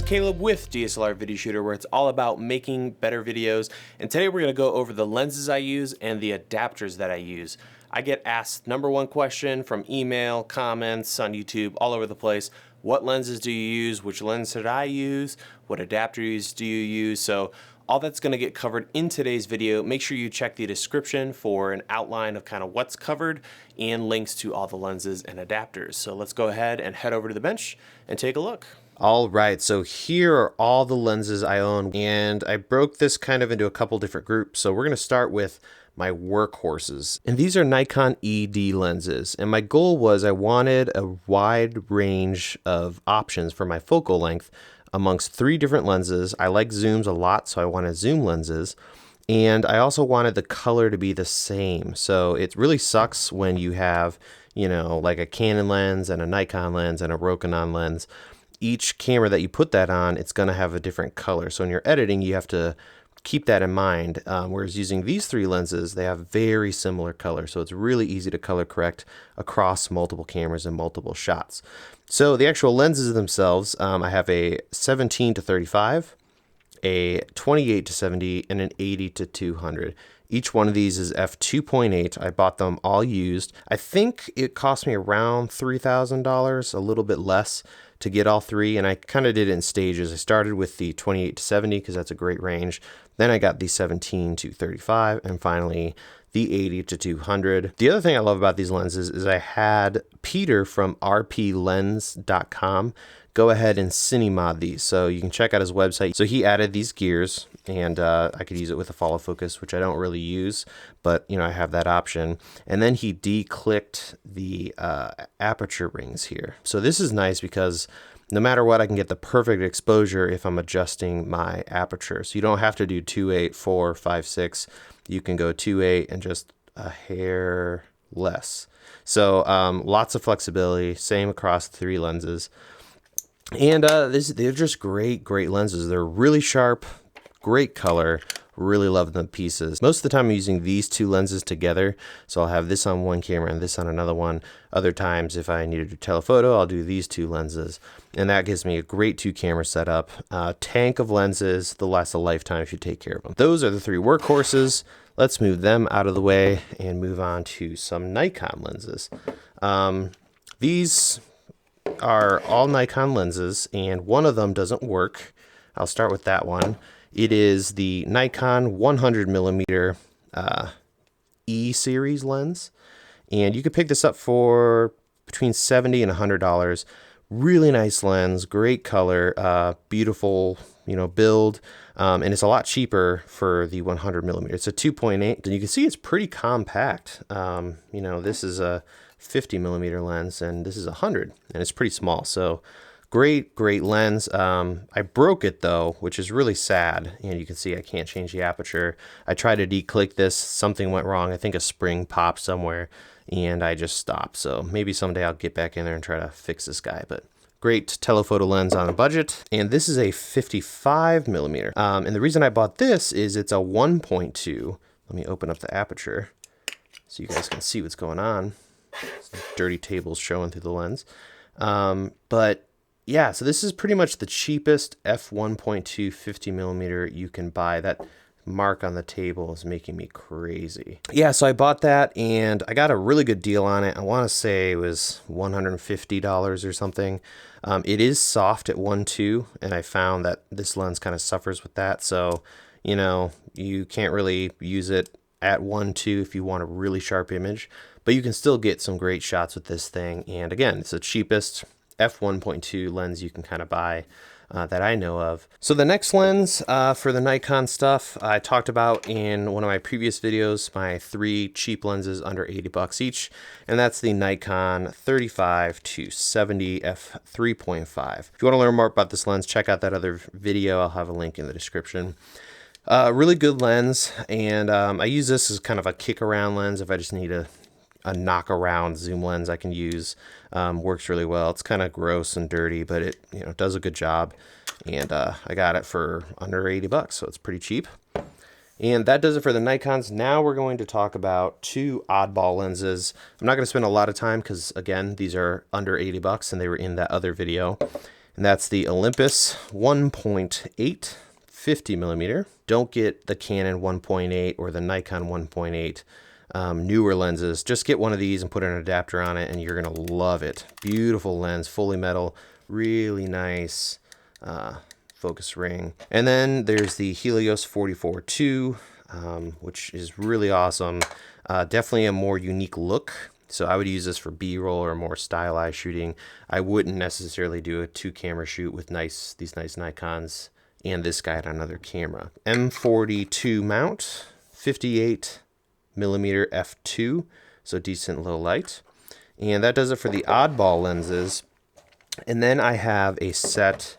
Caleb with DSLR Video Shooter, where it's all about making better videos. And today we're going to go over the lenses I use and the adapters that I use. I get asked #1 question from email, comments on YouTube, all over the place. What lenses do you use? Which lens should I use? What adapters do you use? So all that's going to get covered in today's video. Make sure you check the description for an outline of kind of what's covered and links to all the lenses and adapters. So let's go ahead and head over to the bench and take a look. All right, so here are all the lenses I own, and I broke this kind of into a couple different groups. So we're going to start with my workhorses, and these are Nikon ED lenses, and my goal was I wanted a wide range of options for my focal length amongst 3 different lenses. I like zooms a lot, so I wanted zoom lenses, and I also wanted the color to be the same. So it really sucks when you have, you know, like a Canon lens and a Nikon lens and a Rokinon lens. Each camera that you put that on, it's going to have a different color. So in your editing, you have to keep that in mind. Whereas using these 3 lenses, they have very similar colors. So it's really easy to color correct across multiple cameras and multiple shots. So the actual lenses themselves, I have a 17-35, a 28-70, and an 80-200. Each one of these is f2.8. I bought them all used. I think it cost me around $3,000, a little bit less to get all 3, and I kind of did it in stages. I started with the 28-70 because that's a great range. Then I got the 17-35, and finally the 80-200. The other thing I love about these lenses is I had Peter from rplens.com go ahead and cine-mod these, so you can check out his website. So he added these gears, and I could use it with a follow focus, which I don't really use, but you know, I have that option. And then he declicked the aperture rings here. So this is nice because no matter what, I can get the perfect exposure if I'm adjusting my aperture. So you don't have to do 2.8, 4, 5, 6. You can go 2.8 and just a hair less. So lots of flexibility, same across the 3 lenses. And they're just great lenses. They're really sharp, great color, really love the pieces. Most of the time I'm using these 2 lenses together, so I'll have this on one camera and this on another one. Other times if I need to do telephoto, I'll do these 2 lenses, and that gives me a great 2 camera setup. Tank of lenses, they'll last a lifetime if you take care of them. Those are the 3 workhorses. Let's move them out of the way and move on to some Nikon lenses. These are all Nikon lenses, and one of them doesn't work. I'll start with that one. It is the Nikon 100mm E series lens, and you could pick this up for between $70 and $100. Really nice lens, great color, beautiful, you know, build, and it's a lot cheaper for the 100mm. It's a 2.8, and you can see it's pretty compact. You know, this is a 50mm lens, and this is 100, and it's pretty small. So great lens. I broke it though, which is really sad, and you can see I can't change the aperture. I tried to declick this, something went wrong. I think a spring popped somewhere, and I just stopped. So maybe someday I'll get back in there and try to fix this guy. But great telephoto lens on a budget, and this is a 55mm. And the reason I bought this is it's a 1.2. Let me open up the aperture so you guys can see what's going on. Some dirty tables showing through the lens. But yeah, so this is pretty much the cheapest f1.2 50mm you can buy. That mark on the table is making me crazy. Yeah, so I bought that, and I got a really good deal on it. I want to say it was $150 or something. It is soft at 1.2, and I found that this lens kind of suffers with that. So, you know, you can't really use it at 1.2 if you want a really sharp image, but you can still get some great shots with this thing. And again, it's the cheapest f1.2 lens you can kind of buy that I know of. So the next lens for the Nikon stuff I talked about in one of my previous videos, my 3 cheap lenses under $80 each, and that's the Nikon 35-70 f3.5. If you want to learn more about this lens, check out that other video. I'll have a link in the description. Really good lens, and I use this as kind of a kick around lens if I just need a knock around zoom lens I can use. Works really well. It's kind of gross and dirty, but it, you know, does a good job. And I got it for under $80, so it's pretty cheap. And that does it for the Nikons. Now we're going to talk about 2 oddball lenses. I'm not going to spend a lot of time because, again, these are under $80 and they were in that other video. and that's the Olympus 1.8 50mm. Don't get the Canon 1.8 or the Nikon 1.8. Newer lenses. Just get one of these and put an adapter on it and you're gonna love it. Beautiful lens, fully metal, really nice focus ring. And then there's the Helios 44-2, which is really awesome. Definitely a more unique look. So I would use this for B-roll or more stylized shooting. I wouldn't necessarily do a 2-camera shoot with these nice Nikons and this guy on another camera. M42 mount, 58mm f2, so decent low light. And that does it for the oddball lenses. And then I have a set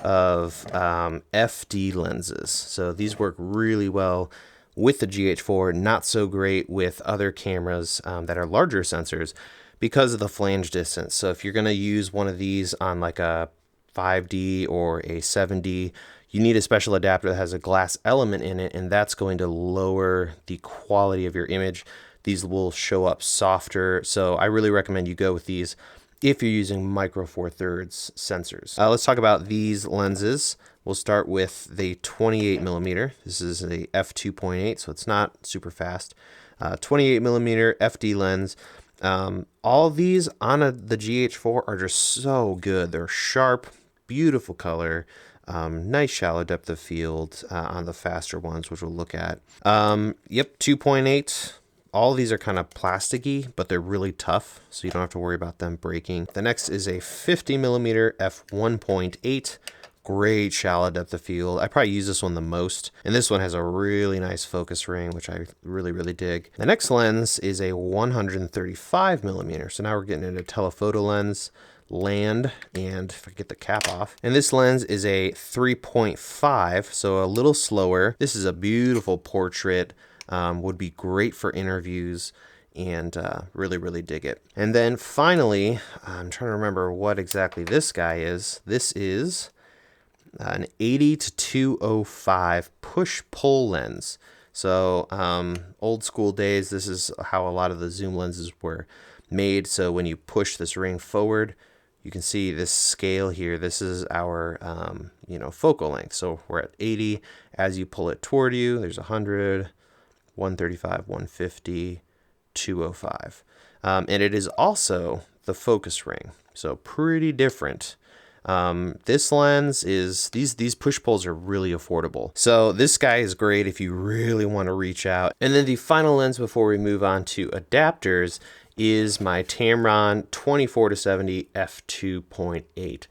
of FD lenses. So these work really well with the GH4, not so great with other cameras that are larger sensors because of the flange distance. So if you're gonna use one of these on like a 5D or a 7D, you need a special adapter that has a glass element in it, and that's going to lower the quality of your image. These will show up softer, so I really recommend you go with these if you're using micro four thirds sensors. Let's talk about these lenses. We'll start with the 28mm. This is a f2.8, so it's not super fast. 28mm FD lens. All these on the GH4 are just so good. They're sharp, beautiful color, nice shallow depth of field on the faster ones, which we'll look at. Yep, 2.8. All of these are kind of plasticky, but they're really tough, so you don't have to worry about them breaking. The next is a 50mm f1.8. Great shallow depth of field. I probably use this one the most. And this one has a really nice focus ring, which I really dig. The next lens is a 135mm. So now we're getting into telephoto lens, land, and if I get the cap off. And this lens is a 3.5, so a little slower. This is a beautiful portrait. Would be great for interviews, and really dig it. And then finally, I'm trying to remember what exactly this guy is. This is an 80-205 push-pull lens. So old school days, this is how a lot of the zoom lenses were made. So when you push this ring forward, you can see this scale here. This is our focal length. So we're at 80. As you pull it toward you, there's 100, 135, 150, 205. And it is also the focus ring. So pretty different. This lens is, these push pulls are really affordable. So this guy is great if you really want to reach out. And then the final lens before we move on to adapters is my Tamron 24-70 f2.8.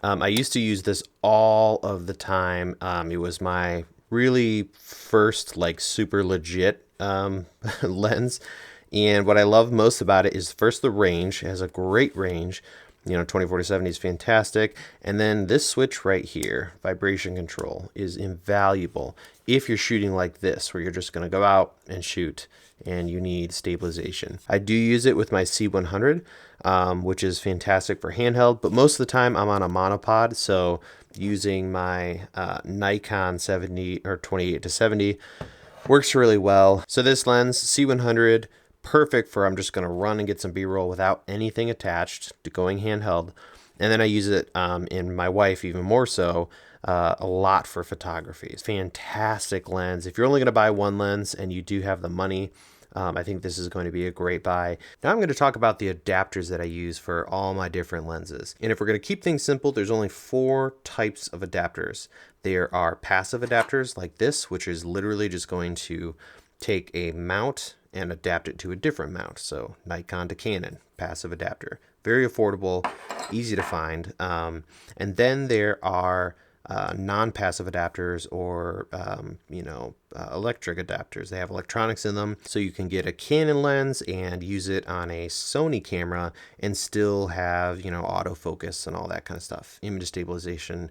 I used to use this all of the time. It was my really first like super legit lens. And what I love most about it is first the range. It has a great range. 24-70 is fantastic. And then this switch right here, vibration control, is invaluable if you're shooting like this, where you're just going to go out and shoot and you need stabilization. I do use it with my C100, which is fantastic for handheld, but most of the time I'm on a monopod, so using my Nikon 70 or 28-70 works really well. So this lens, C100, perfect for I'm just going to run and get some B-roll without anything attached to going handheld. And then I use it in my wife even more so, a lot for photography. It's fantastic lens. If you're only going to buy one lens and you do have the money, I think this is going to be a great buy. Now I'm going to talk about the adapters that I use for all my different lenses. And if we're going to keep things simple, there's only 4 types of adapters. There are passive adapters like this, which is literally just going to take a mount and adapt it to a different mount. So Nikon to Canon, passive adapter. Very affordable, easy to find. And then there are non-passive adapters or electric adapters. They have electronics in them, so you can get a Canon lens and use it on a Sony camera and still have autofocus and all that kind of stuff, image stabilization.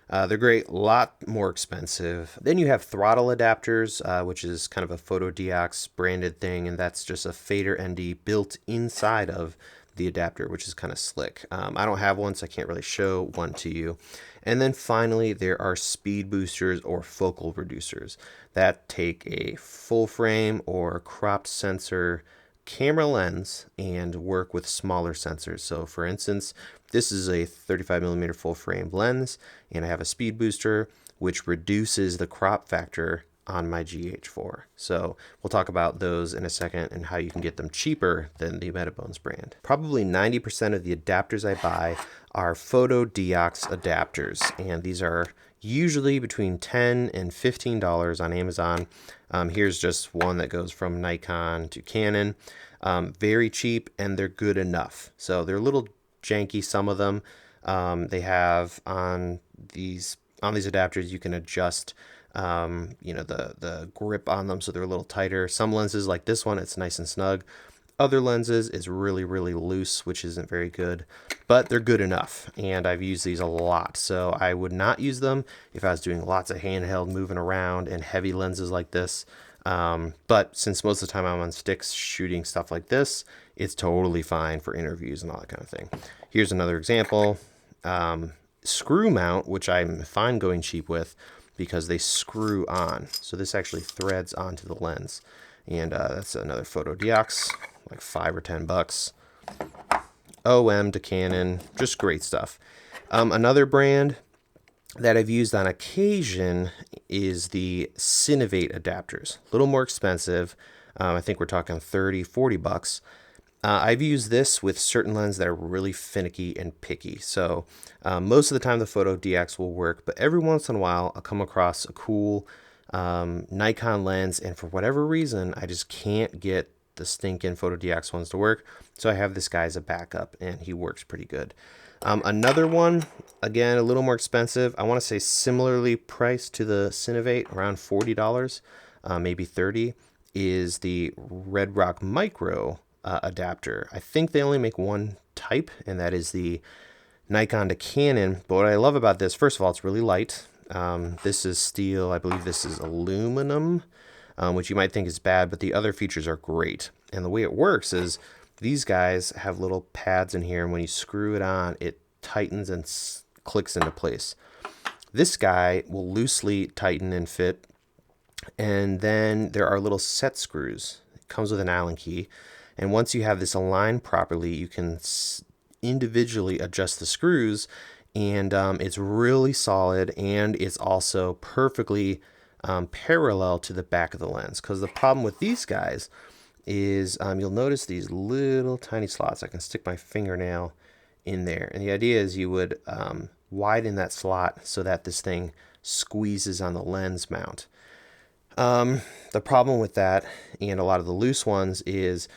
They're great, a lot more expensive. Then you have throttle adapters, which is kind of a Photodiox branded thing, and that's just a fader ND built inside of the adapter, which is kind of slick. I don't have one, so I can't really show one to you. And then finally, there are speed boosters or focal reducers that take a full frame or cropped sensor, camera lens and work with smaller sensors. So for instance, this is a 35mm full frame lens, and I have a speed booster which reduces the crop factor on my GH4. So we'll talk about those in a second and how you can get them cheaper than the Metabones brand. Probably 90% of the adapters I buy are photodiox adapters, and these are usually between $10 and $15 on Amazon. Here's just one that goes from Nikon to Canon. Very cheap, and they're good enough. So they're a little janky, some of them. They have on these adapters, you can adjust the grip on them so they're a little tighter. Some lenses like this one, it's nice and snug. Other lenses is really, really loose, which isn't very good, but they're good enough, and I've used these a lot. So I would not use them if I was doing lots of handheld moving around and heavy lenses like this. But since most of the time I'm on sticks shooting stuff like this, it's totally fine for interviews and all that kind of thing. Here's another example. Screw mount, which I'm fine going cheap with because they screw on. So this actually threads onto the lens. And that's another photodiox, like $5 or $10. OM to Canon, just great stuff. Another brand that I've used on occasion is the Cinovate adapters. A little more expensive. I think we're talking $30, $40. I've used this with certain lenses that are really finicky and picky. So most of the time the photodiox will work, but every once in a while I'll come across a cool Nikon lens, and for whatever reason I just can't get the stinking photodiox ones to work. So I have this guy as a backup, and he works pretty good. Another one, again, a little more expensive. I want to say similarly priced to the Cinovate, around $40, maybe $30, is the Red Rock Micro adapter. I think they only make one type, and that is the Nikon to Canon. But what I love about this, first of all, it's really light. This is steel. I believe this is aluminum, which you might think is bad, but the other features are great. And the way it works is these guys have little pads in here, and when you screw it on, it tightens and clicks into place. This guy will loosely tighten and fit, and then there are little set screws. It comes with an Allen key, and once you have this aligned properly, you can individually adjust the screws, and it's really solid, and it's also perfectly parallel to the back of the lens. Because the problem with these guys is you'll notice these little tiny slots. I can stick my fingernail in there, and the idea is you would widen that slot so that this thing squeezes on the lens mount. The problem with that, and a lot of the loose ones, is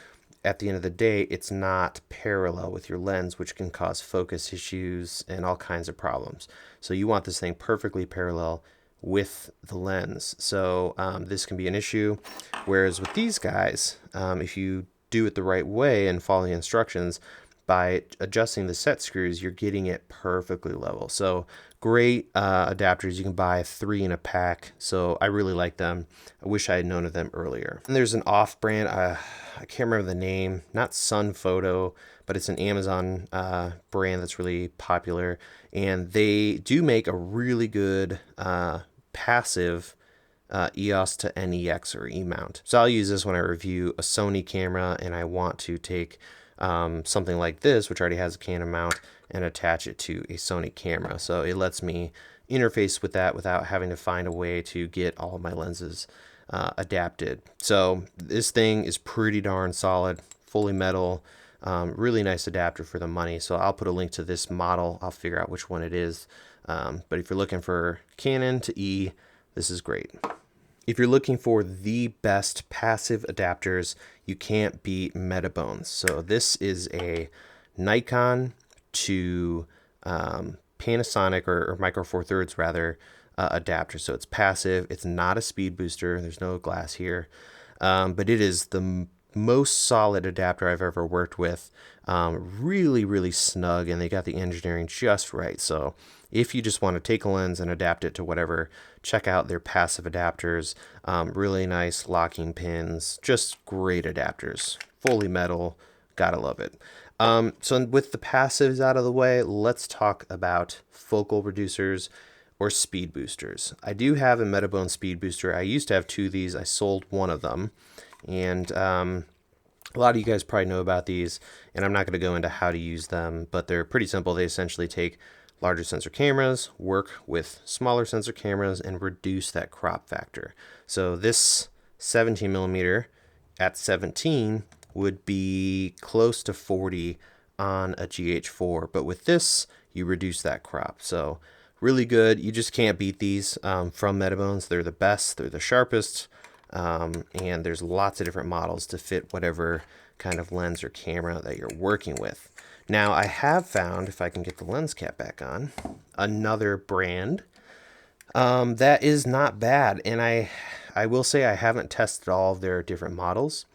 at the end of the day, it's not parallel with your lens, which can cause focus issues and all kinds of problems. So you want this thing perfectly parallel with the lens. So this can be an issue. Whereas with these guys, if you do it the right way and follow the instructions, by adjusting the set screws, you're getting it perfectly level. So great adapters. You can buy 3 in a pack. So I really like them. I wish I had known of them earlier. And there's an off brand. I can't remember the name. Not Sun Photo, but it's an Amazon brand that's really popular. And they do make a really good passive EOS to NEX or E-mount. So I'll use this when I review a Sony camera and I want to take something like this, which already has a Canon mount, and attach it to a Sony camera. So it lets me interface with that without having to find a way to get all of my lenses adapted. So this thing is pretty darn solid, fully metal, really nice adapter for the money. So I'll put a link to this model. I'll figure out which one it is. But if you're looking for Canon to E, this is great. If you're looking for the best passive adapters, you can't beat Metabones. So this is a Nikon to Panasonic or Micro Four Thirds rather adapter. So it's passive. It's not a speed booster. There's no glass here, but it is the most solid adapter I've ever worked with. Really, really snug, and they got the engineering just right. So if you just want to take a lens and adapt it to whatever, check out their passive adapters. Really nice locking pins, just great adapters. Fully metal, gotta love it. So with the passives out of the way, let's talk about focal reducers or speed boosters. I do have a Metabone speed booster. I used to have 2 of these. I sold one of them, and A lot of you guys probably know about these, and I'm not going to go into how to use them, but they're pretty simple. They essentially take larger sensor cameras, work with smaller sensor cameras, and reduce that crop factor. So this 17 millimeter at 17 would be close to 40 on a GH4, but with this, you reduce that crop. So really good. You just can't beat these from Metabones. They're the best. They're the sharpest. And there's lots of different models to fit whatever kind of lens or camera that you're working with. Now I have found, if I can get the lens cap back on, another brand that is not bad. And I will say I haven't tested all of their different models,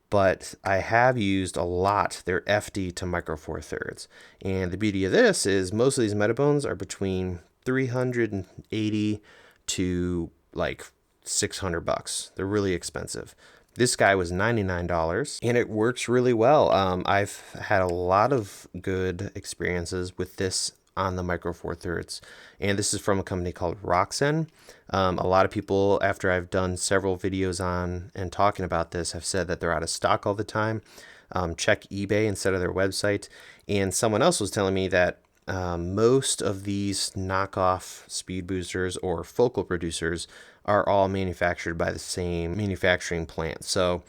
but I have used a lot their FD to micro four thirds. And the beauty of this is most of these Metabones are between 380 to like $600. They're really expensive. This guy was $99 and it works really well. I've had a lot of good experiences with this on the micro four thirds, and this is from a company called Roxen. A lot of people, after I've done several videos on and talking about this, have said that they're out of stock all the time. Check eBay instead of their website. And someone else was telling me that most of these knockoff speed boosters or focal producers are all manufactured by the same manufacturing plant. So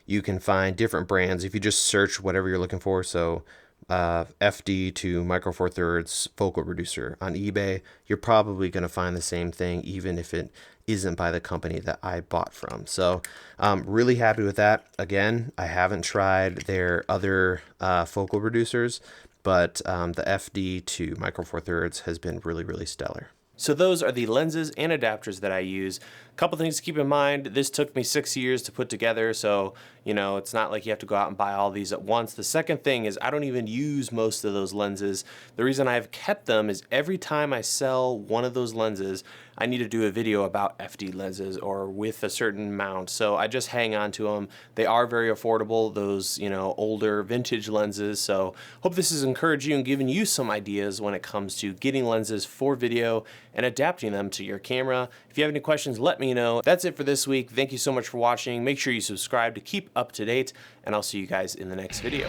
you can find different brands if you just search whatever you're looking for. So FD to micro four thirds focal reducer on eBay, you're probably going to find the same thing, even if it isn't by the company that I bought from. So really happy with that. Again, I haven't tried their other focal reducers, but the FD to micro four thirds has been really stellar. So those are the lenses and adapters that I use. A couple things to keep in mind. This took me 6 years to put together, so it's not like you have to go out and buy all these at once. The second thing is I don't even use most of those lenses. The reason I've kept them is every time I sell one of those lenses, I need to do a video about FD lenses or with a certain mount. So I just hang on to them. They are very affordable, those older vintage lenses. So hope this has encouraged you and given you some ideas when it comes to getting lenses for video and adapting them to your camera. If you have any questions, let me know. That's it for this week. Thank you so much for watching. Make sure you subscribe to keep up to date, and I'll see you guys in the next video.